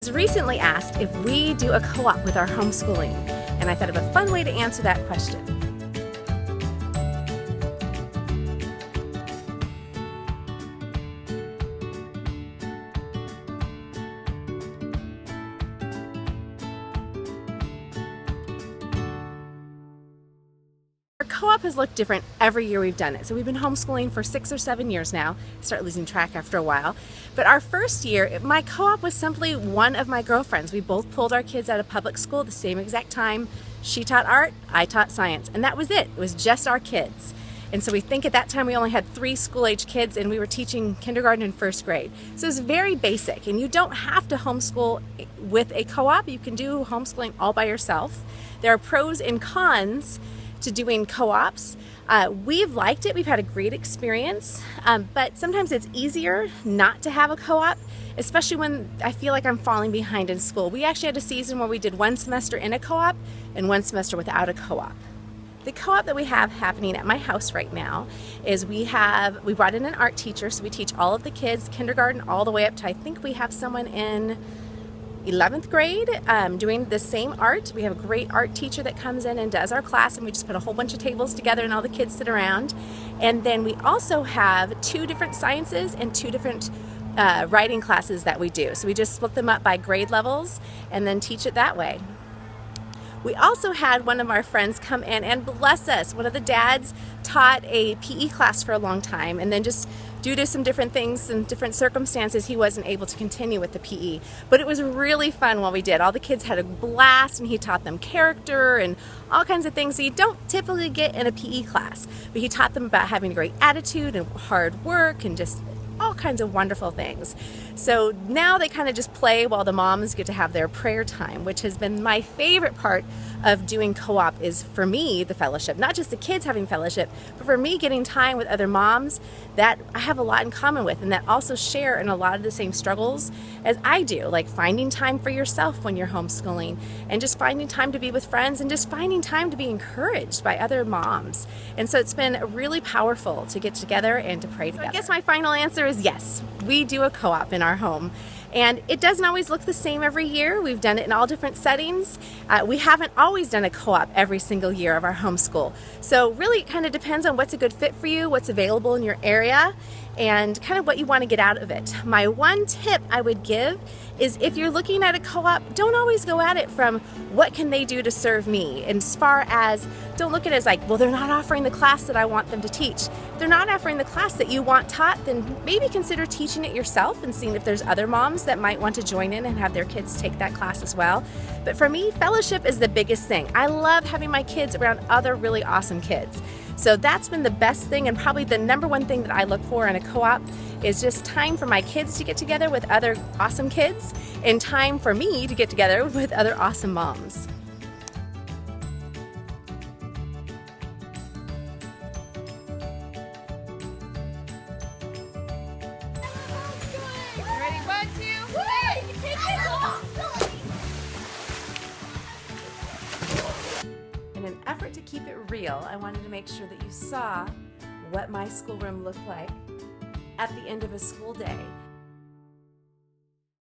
was recently asked if we do a co-op with our homeschooling, and I thought of a fun way to answer that question. Our co-op has looked different every year we've done it. So we've been homeschooling for 6 or 7 years now. Start losing track after a while. But our first year, my co-op was simply one of my girlfriends. We both pulled our kids out of public school at the same exact time. She taught art, I taught science, and that was it. It was just our kids. And so we think at that time we only had 3 school-age kids, and we were teaching kindergarten and first grade. So it's very basic, and you don't have to homeschool with a co-op. You can do homeschooling all by yourself. There are pros and cons to doing co-ops. We've liked it. We've had a great experience, but sometimes it's easier not to have a co-op, especially when I feel like I'm falling behind in school. We actually had a season where we did 1 semester in a co-op and 1 semester without a co-op. The co-op that we have happening at my house right now is we brought in an art teacher, so we teach all of the kids, kindergarten all the way up to, I think we have someone in 11th grade doing the same art. We have a great art teacher that comes in and does our class, and we just put a whole bunch of tables together and all the kids sit around. And then we also have 2 different sciences and 2 different writing classes that we do. So we just split them up by grade levels and then teach it that way. We also had one of our friends come in and bless us. One of the dads taught a PE class for a long time, and then just due to some different things and different circumstances, he wasn't able to continue with the PE. But it was really fun while we did. All the kids had a blast, and he taught them character and all kinds of things that you don't typically get in a PE class. But he taught them about having a great attitude and hard work and just all kinds of wonderful things. So now they kind of just play while the moms get to have their prayer time, which has been my favorite part of doing co-op. Is for me the fellowship, not just the kids having fellowship, but for me getting time with other moms that I have a lot in common with and that also share in a lot of the same struggles as I do, like finding time for yourself when you're homeschooling, and just finding time to be with friends, and just finding time to be encouraged by other moms. And so it's been really powerful to get together and to pray together. So I guess my final answer is yes, we do a co-op in our home. And it doesn't always look the same every year. We've done it in all different settings. We haven't always done a co-op every single year of our homeschool. So really it kind of depends on what's a good fit for you, what's available in your area, and kind of what you want to get out of it. My one tip I would give is if you're looking at a co-op, don't always go at it from what can they do to serve me, and as far as don't look at it as like, well, they're not offering the class that I want them to teach. If they're not offering the class that you want taught, then maybe consider teaching it yourself and seeing if there's other moms that might want to join in and have their kids take that class as well. But for me, fellowship is the biggest thing. I love having my kids around other really awesome kids. So that's been the best thing, and probably the #1 thing that I look for in a co-op is just time for my kids to get together with other awesome kids, and time for me to get together with other awesome moms. Ready? 1, 2, 3. In an effort to keep it real, I wanted to make sure that you saw what my schoolroom looked like at the end of a school day.